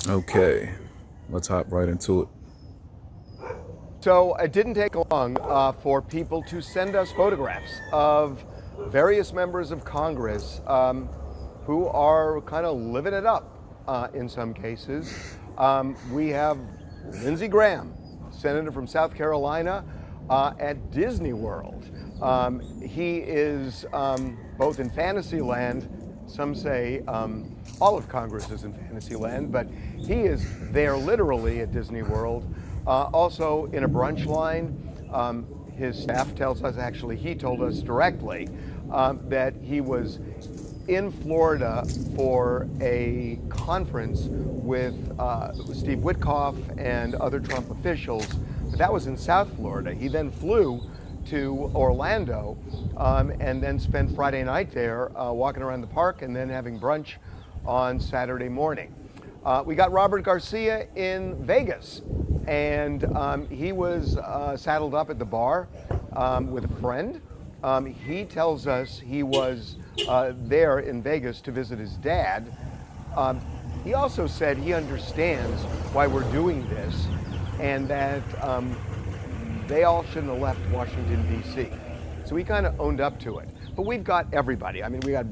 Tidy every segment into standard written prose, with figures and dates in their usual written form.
Okay, let's hop right into it. So it didn't take long for people to send us photographs of various members of Congress who are kind of living it up in some cases. We have Lindsey Graham, senator from South Carolina, at Disney World. He is both in Fantasyland. Some say all of Congress is in Fantasyland, but he is there literally at Disney World. Also in a brunch line. His staff tells us, actually he told us directly, that he was in Florida for a conference with Steve Witkoff and other Trump officials, but that was in South Florida. He then flew to Orlando and then spent Friday night there walking around the park and then having brunch on Saturday morning. We got Robert Garcia in Vegas, and he was saddled up at the bar with a friend. He tells us he was there in Vegas to visit his dad. He also said he understands why we're doing this and that they all shouldn't have left Washington, D.C. So he kind of owned up to it. But we've got everybody. I mean, we got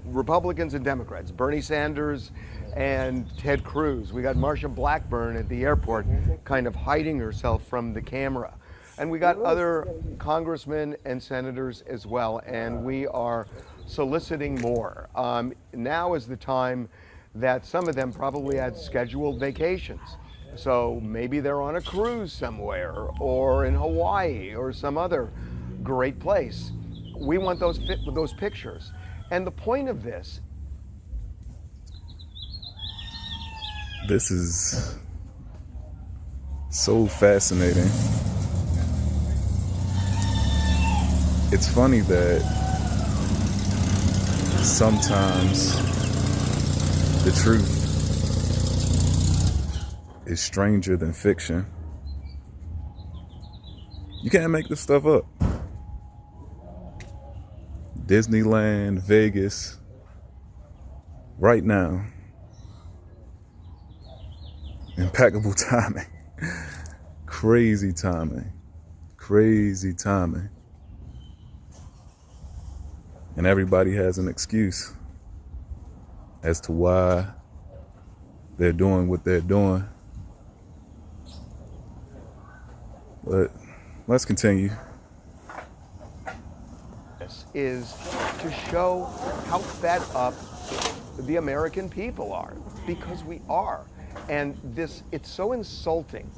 Republicans and Democrats, Bernie Sanders and Ted Cruz. We got Marsha Blackburn at the airport kind of hiding herself from the camera. And we got other congressmen and senators as well, and we are soliciting more. Now is the time that some of them probably had scheduled vacations. So maybe they're on a cruise somewhere or in Hawaii or some other great place. We want those pictures. And the point of this is so fascinating. It's funny that sometimes the truth is stranger than fiction. You can't make this stuff up. Disneyland, Vegas, right now. Impeccable timing. Crazy timing. Crazy timing. And everybody has an excuse as to why they're doing what they're doing. But let's continue. Is to show how fed up the American people are, because we are. And it's so insulting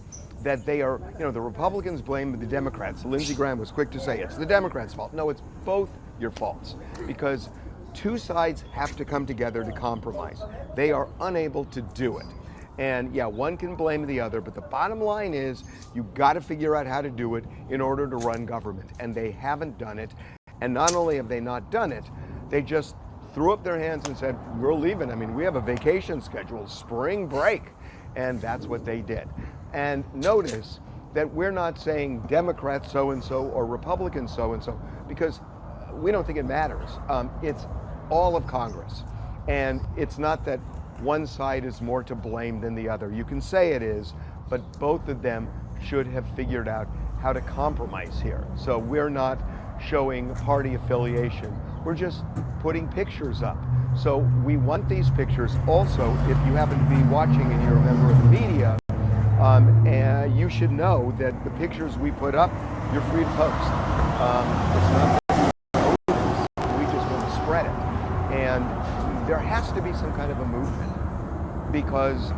that they are, the Republicans blame the Democrats. Lindsey Graham was quick to say it's the Democrats' fault. No, it's both your faults, because two sides have to come together to compromise. They are unable to do it. And yeah, one can blame the other, but the bottom line is you've got to figure out how to do it in order to run government. And they haven't done it. And not only have they not done it, they just threw up their hands and said, we're leaving. I mean, we have a vacation scheduled, spring break. And that's what they did. And notice that we're not saying Democrat so-and-so or Republican so-and-so, because we don't think it matters. It's all of Congress. And it's not that one side is more to blame than the other. You can say it is, but both of them should have figured out how to compromise here. So we're not showing party affiliation. We're just putting pictures up. So we want these pictures. Also, if you happen to be watching and you're a member of the media, and you should know that the pictures we put up, you're free to post. It's not that we just want to spread it. And there has to be some kind of a movement, because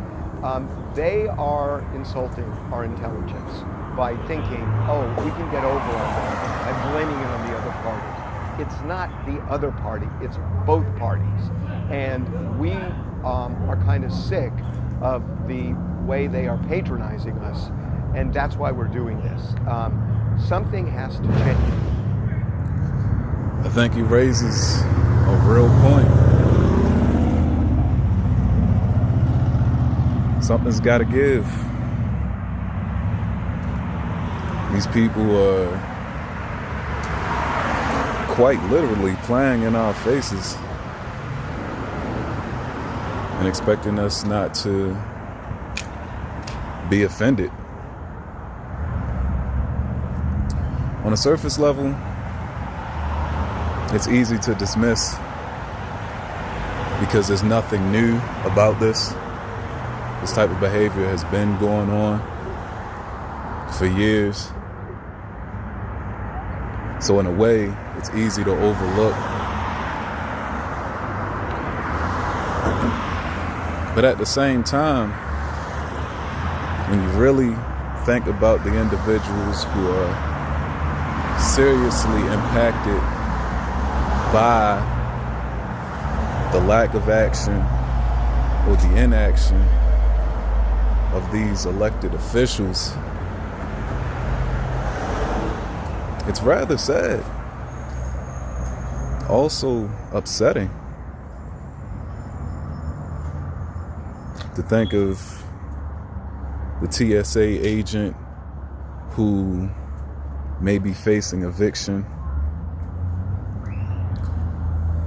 they are insulting our intelligence by thinking, oh, we can get over on that by blaming it on the other party. It's not the other party, it's both parties. And we are kind of sick of the way they are patronizing us, and that's why we're doing this. Something has to change. I think he raises a real point. Something's got to give. These people are quite literally playing in our faces and expecting us not to be offended. On a surface level, it's easy to dismiss because there's nothing new about this. This type of behavior has been going on for years. So in a way, it's easy to overlook. But at the same time, when you really think about the individuals who are seriously impacted by the lack of action or the inaction of these elected officials, it's rather sad, also upsetting to think of the TSA agent who may be facing eviction,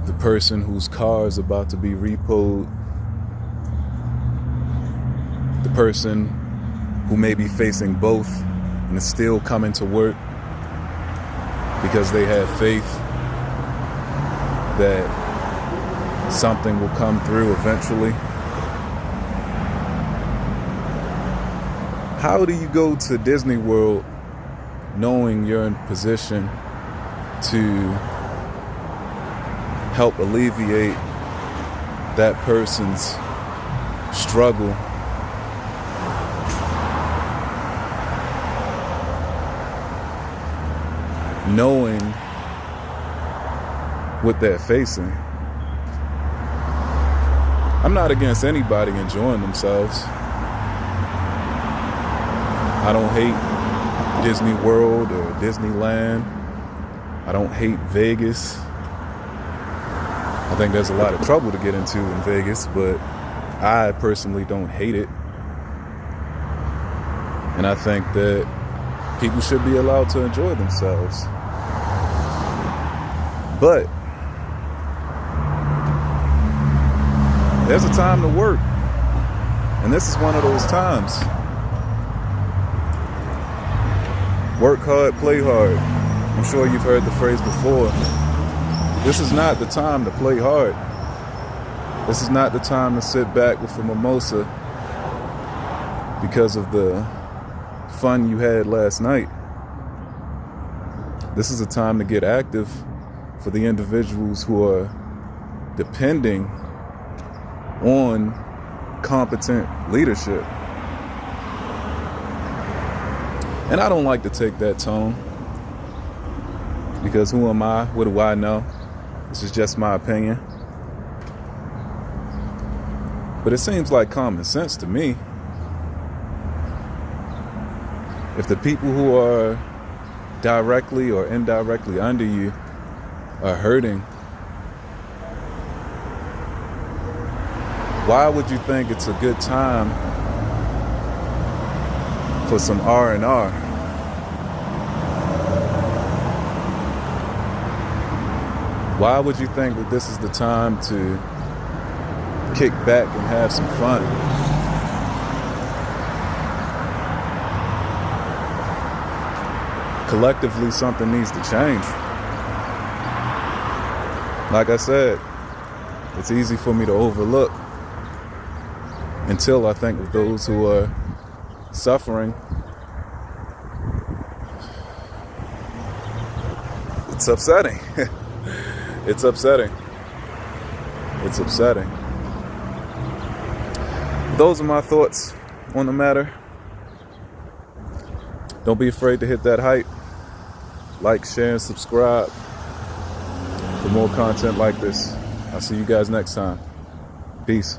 the person whose car is about to be repoed, the person who may be facing both and is still coming to work because they have faith that something will come through eventually. How do you go to Disney World knowing you're in position to help alleviate that person's struggle, knowing what they're facing? I'm not against anybody enjoying themselves. I don't hate Disney World or Disneyland. I don't hate Vegas. I think there's a lot of trouble to get into in Vegas, but I personally don't hate it. And I think that people should be allowed to enjoy themselves. But there's a time to work. And this is one of those times. Work hard, play hard. I'm sure you've heard the phrase before. This is not the time to play hard. This is not the time to sit back with a mimosa because of the fun you had last night. This is a time to get active for the individuals who are depending on competent leadership. And I don't like to take that tone because who am I? What do I know? This is just my opinion. But it seems like common sense to me. If the people who are directly or indirectly under you are hurting, why would you think it's a good time for some R&R? Why would you think that this is the time to kick back and have some fun? Collectively, something needs to change. Like I said, it's easy for me to overlook until I think of those who are suffering. It's upsetting. It's upsetting. It's upsetting. Those are my thoughts on the matter. Don't be afraid to hit that hype. Like, share, and subscribe for more content like this. I'll see you guys next time. Peace.